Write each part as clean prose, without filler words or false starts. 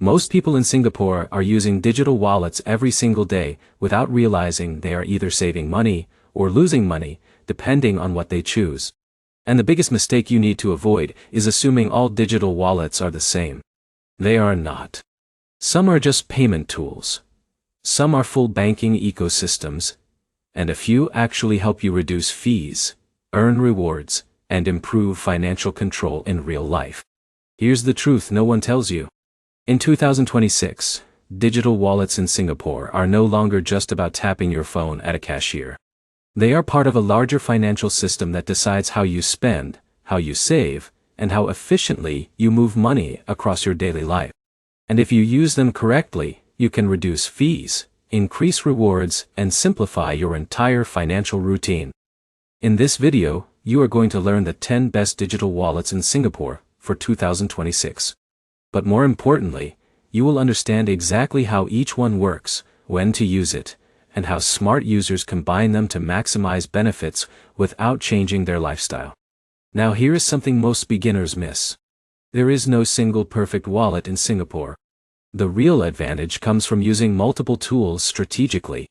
Most people in Singapore are using digital wallets every single day without realizing they are either saving money or losing money, depending on what they choose. And the biggest mistake you need to avoid is assuming all digital wallets are the same. They are not. Some are just payment tools. Some are full banking ecosystems. And a few actually help you reduce fees, earn rewards, and improve financial control in real life. Here's the truth no one tells you. In 2026, digital wallets in Singapore are no longer just about tapping your phone at a cashier. They are part of a larger financial system that decides how you spend, how you save, and how efficiently you move money across your daily life. And if you use them correctly, you can reduce fees, increase rewards, and simplify your entire financial routine. In this video, you are going to learn the 10 best digital wallets in Singapore for 2026. But more importantly, you will understand exactly how each one works, when to use it, and how smart users combine them to maximize benefits without changing their lifestyle. Now here is something most beginners miss. There is no single perfect wallet in Singapore. The real advantage comes from using multiple tools strategically.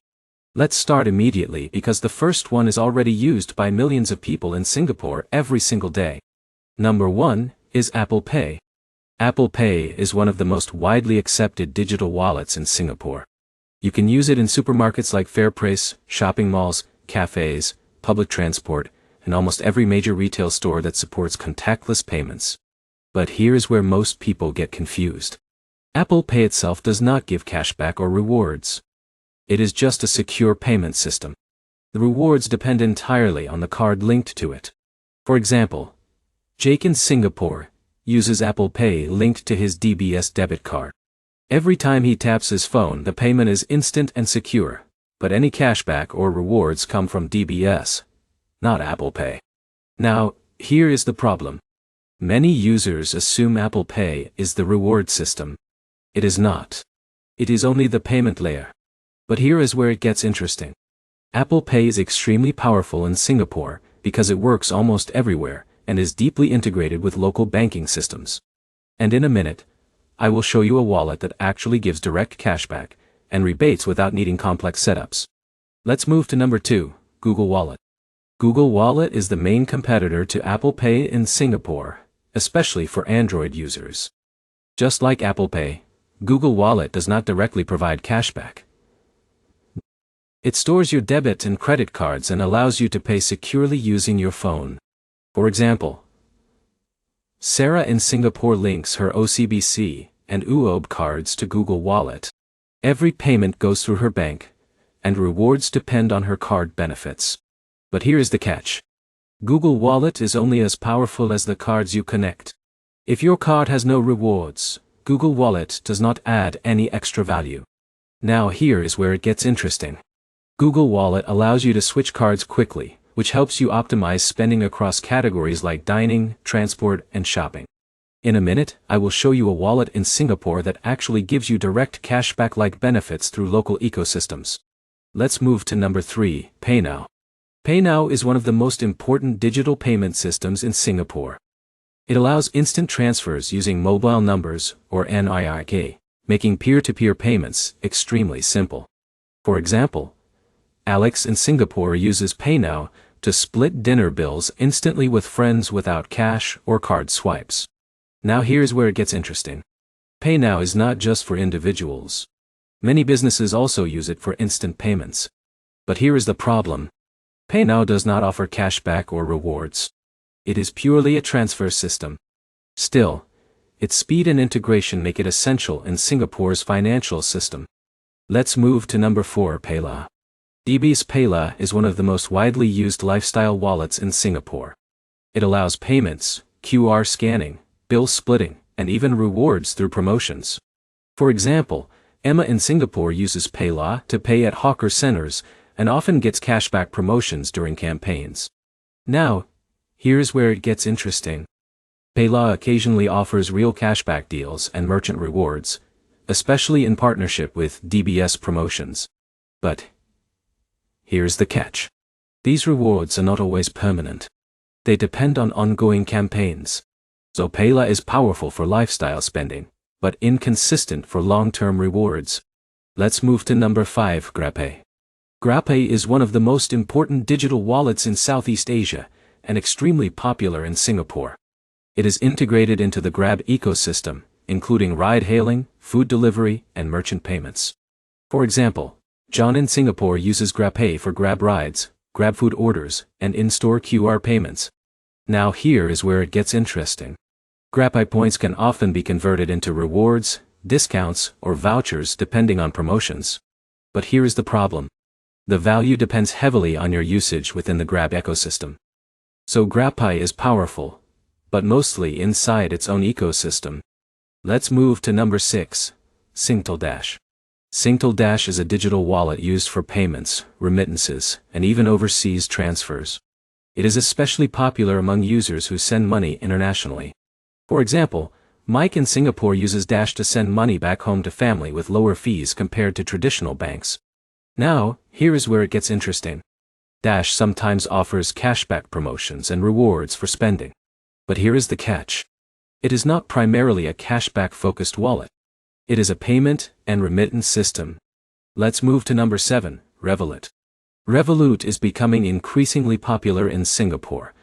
Let's start immediately because the first one is already used by millions of people in Singapore every single day. Number 1 is Apple Pay. Apple Pay is one of the most widely accepted digital wallets in Singapore. You can use it in supermarkets like FairPrice, shopping malls, cafes, public transport, and almost every major retail store that supports contactless payments. But here's where most people get confused. Apple Pay itself does not give cashback or rewards. It is just a secure payment system. The rewards depend entirely on the card linked to it. For example, Jake in Singapore uses Apple Pay linked to his DBS debit card. Every time he taps his phone, the payment is instant and secure, but any cashback or rewards come from DBS, not Apple Pay. Now, here is the problem. Many users assume Apple Pay is the reward system. It is not. It is only the payment layer. But here is where it gets interesting. Apple Pay is extremely powerful in Singapore because it works almost everywhere and is deeply integrated with local banking systems. And in a minute, I will show you a wallet that actually gives direct cashback and rebates without needing complex setups. Let's move to number 2, Google Wallet. Google Wallet is the main competitor to Apple Pay in Singapore, especially for Android users. Just like Apple Pay, Google Wallet does not directly provide cashback. It stores your debit and credit cards and allows you to pay securely using your phone. For example, Sarah in Singapore links her OCBC and UOB cards to Google Wallet. Every payment goes through her bank, and rewards depend on her card benefits. But here is the catch. Google Wallet is only as powerful as the cards you connect. If your card has no rewards, Google Wallet does not add any extra value. Now here is where it gets interesting. Google Wallet allows you to switch cards quickly, which helps you optimize spending across categories like dining, transport, and shopping. In a minute, I will show you a wallet in Singapore that actually gives you direct cashback-like benefits through local ecosystems. Let's move to number 3, PayNow. PayNow is one of the most important digital payment systems in Singapore. It allows instant transfers using mobile numbers or NIIK, making peer-to-peer payments extremely simple. For example, Alex in Singapore uses PayNow to split dinner bills instantly with friends without cash or card swipes. Now here's where it gets interesting. PayNow is not just for individuals. Many businesses also use it for instant payments. But here is the problem. PayNow does not offer cashback or rewards. It is purely a transfer system. Still, its speed and integration make it essential in Singapore's financial system. Let's move to number 4, PayLah. DBS PayLah is one of the most widely used lifestyle wallets in Singapore. It allows payments, QR scanning, bill splitting, and even rewards through promotions. For example, Emma in Singapore uses PayLah to pay at hawker centers and often gets cashback promotions during campaigns. Now, here's where it gets interesting. PayLah occasionally offers real cashback deals and merchant rewards, especially in partnership with DBS promotions. But here's the catch. These rewards are not always permanent. They depend on ongoing campaigns. So PayLah is powerful for lifestyle spending, but inconsistent for long-term rewards. Let's move to number 5, GrabPay. GrabPay is one of the most important digital wallets in Southeast Asia, and extremely popular in Singapore. It is integrated into the Grab ecosystem, including ride-hailing, food delivery, and merchant payments. For example, John in Singapore uses GrabPay for Grab rides, Grab food orders, and in-store QR payments. Now here is where it gets interesting. GrabPay points can often be converted into rewards, discounts, or vouchers depending on promotions. But here is the problem. The value depends heavily on your usage within the Grab ecosystem. So GrabPay is powerful, but mostly inside its own ecosystem. Let's move to number 6, Singtel Dash. Singtel Dash is a digital wallet used for payments, remittances, and even overseas transfers. It is especially popular among users who send money internationally. For example, Mike in Singapore uses Dash to send money back home to family with lower fees compared to traditional banks. Now, here is where it gets interesting. Dash sometimes offers cashback promotions and rewards for spending. But here is the catch. It is not primarily a cashback-focused wallet. It is a payment and remittance system. Let's move to number 7, Revolut. Revolut is becoming increasingly popular in Singapore,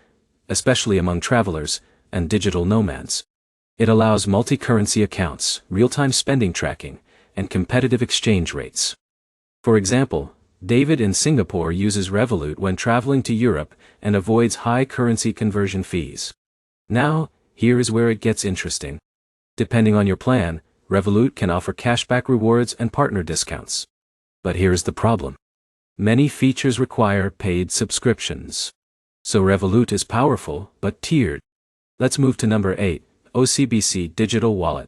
especially among travelers and digital nomads. It allows multi-currency accounts, real-time spending tracking, and competitive exchange rates. For example, David in Singapore uses Revolut when traveling to Europe and avoids high currency conversion fees. Now, here is where it gets interesting. Depending on your plan, Revolut can offer cashback rewards and partner discounts. But here's the problem. Many features require paid subscriptions. So Revolut is powerful, but tiered. Let's move to number 8, OCBC Digital Wallet.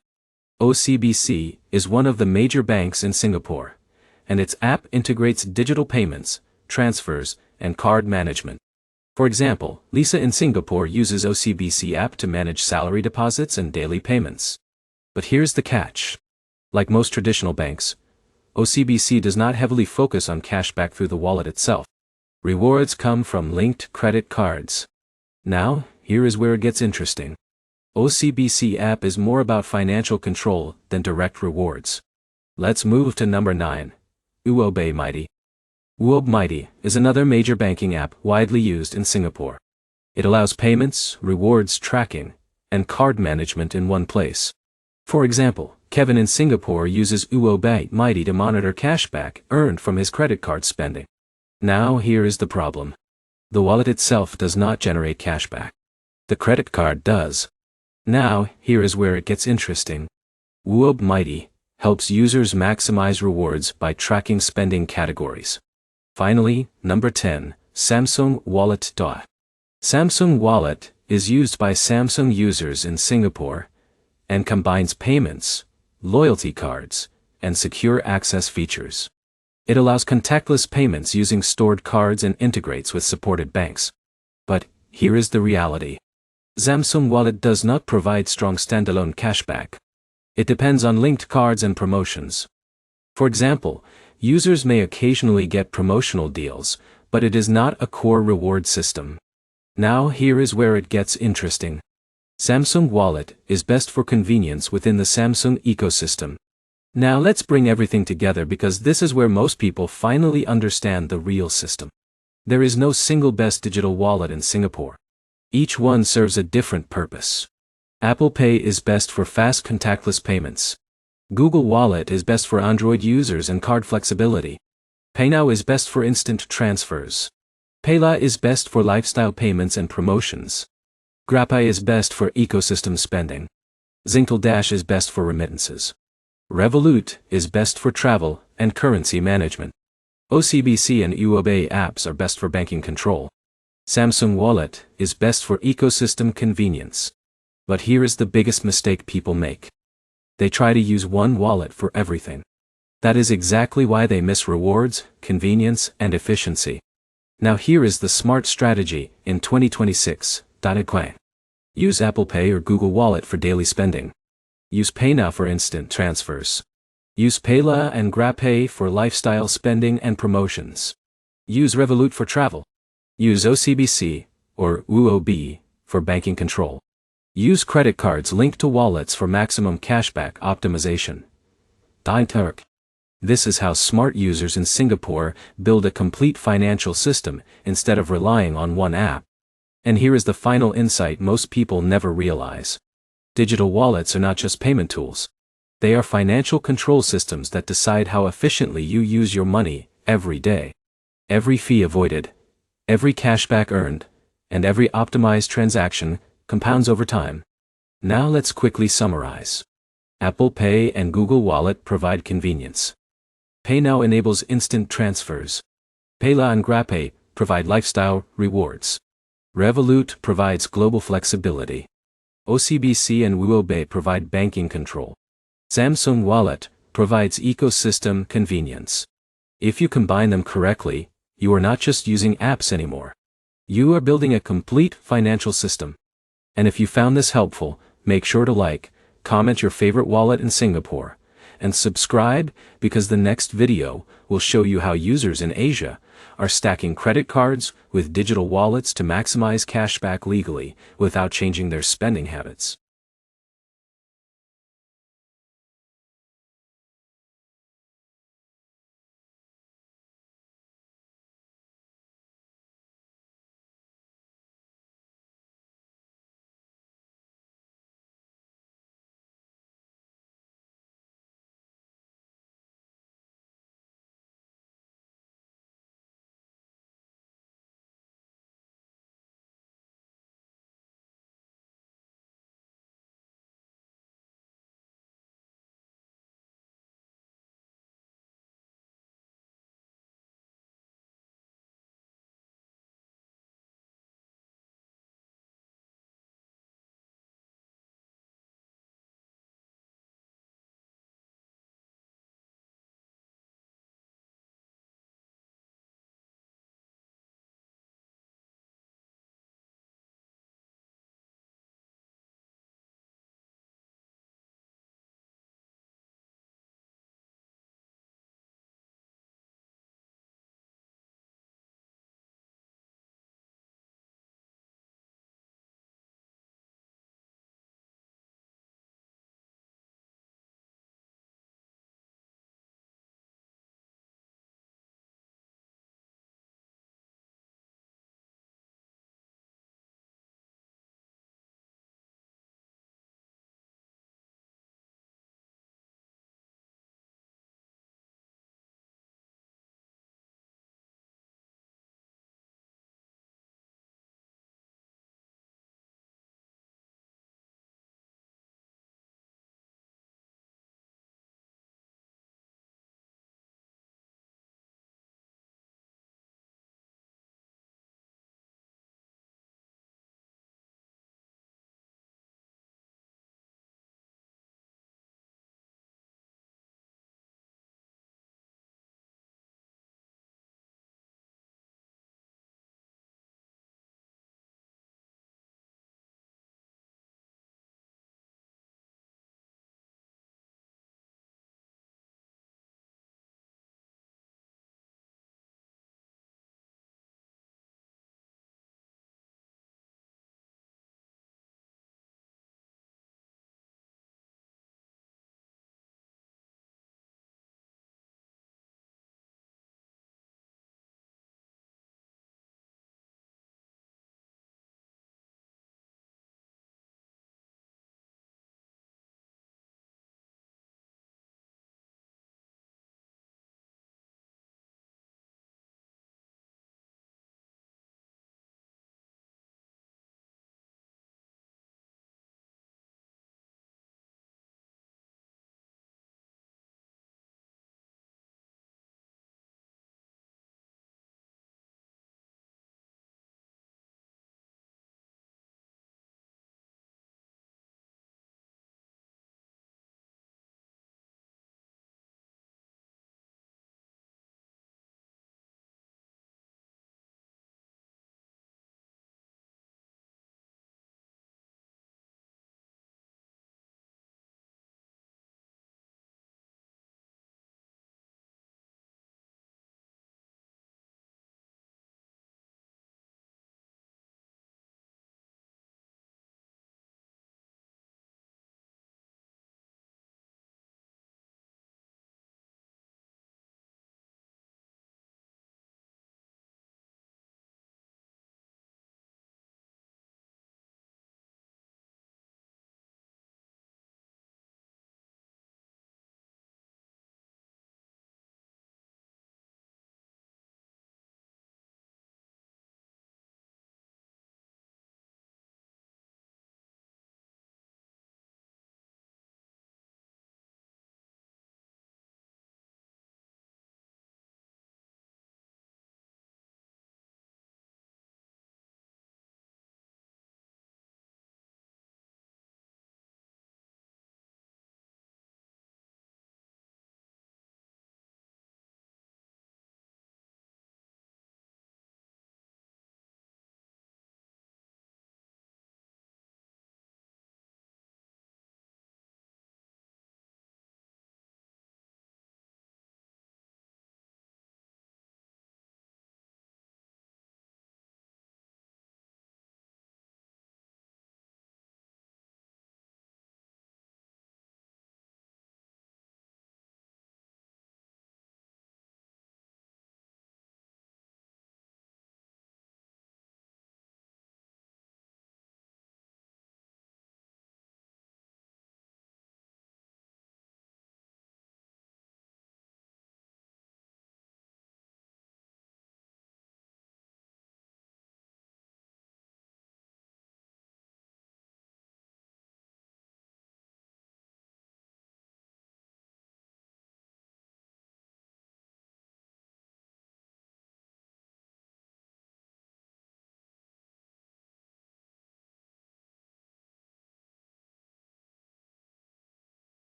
OCBC is one of the major banks in Singapore, and its app integrates digital payments, transfers, and card management. For example, Lisa in Singapore uses OCBC app to manage salary deposits and daily payments. But here's the catch. Like most traditional banks, OCBC does not heavily focus on cashback through the wallet itself. Rewards come from linked credit cards. Now, here is where it gets interesting. OCBC app is more about financial control than direct rewards. Let's move to number 9, UOB Mighty. UOB Mighty is another major banking app widely used in Singapore. It allows payments, rewards tracking, and card management in one place. For example, Kevin in Singapore uses UOB Mighty to monitor cashback earned from his credit card spending. Now here is the problem. The wallet itself does not generate cashback. The credit card does. Now, here is where it gets interesting. UOB Mighty helps users maximize rewards by tracking spending categories. Finally, number 10, Samsung Wallet. Samsung Wallet is used by Samsung users in Singapore and combines payments, loyalty cards, and secure access features. It allows contactless payments using stored cards and integrates with supported banks. But here is the reality. Samsung Wallet does not provide strong standalone cashback. It depends on linked cards and promotions. For example, users may occasionally get promotional deals, but it is not a core reward system. Now here is where it gets interesting. Samsung Wallet is best for convenience within the Samsung ecosystem. Now let's bring everything together because this is where most people finally understand the real system. There is no single best digital wallet in Singapore. Each one serves a different purpose. Apple Pay is best for fast contactless payments. Google Wallet is best for Android users and card flexibility. PayNow is best for instant transfers. Payla is best for lifestyle payments and promotions. GrabPay is best for ecosystem spending. Singtel Dash is best for remittances. Revolut is best for travel and currency management. OCBC and UOB apps are best for banking control. Samsung Wallet is best for ecosystem convenience. But here is the biggest mistake people make. They try to use one wallet for everything. That is exactly why they miss rewards, convenience, and efficiency. Now here is the smart strategy in 2026. Use Apple Pay or Google Wallet for daily spending. Use PayNow for instant transfers. Use Payla and GrabPay for lifestyle spending and promotions. Use Revolut for travel. Use OCBC, or UOB, for banking control. Use credit cards linked to wallets for maximum cashback optimization. Turk. This is how smart users in Singapore build a complete financial system instead of relying on one app. And here is the final insight most people never realize. Digital wallets are not just payment tools. They are financial control systems that decide how efficiently you use your money every day. Every fee avoided, every cashback earned, and every optimized transaction compounds over time. Now let's quickly summarize. Apple Pay and Google Wallet provide convenience. PayNow enables instant transfers. Payla and GrabPay provide lifestyle rewards. Revolut provides global flexibility. OCBC and WuoBay provide banking control. Samsung Wallet provides ecosystem convenience. If you combine them correctly, you are not just using apps anymore. You are building a complete financial system. And if you found this helpful, make sure to like, comment your favorite wallet in Singapore, and subscribe because the next video will show you how users in Asia are stacking credit cards with digital wallets to maximize cashback legally without changing their spending habits.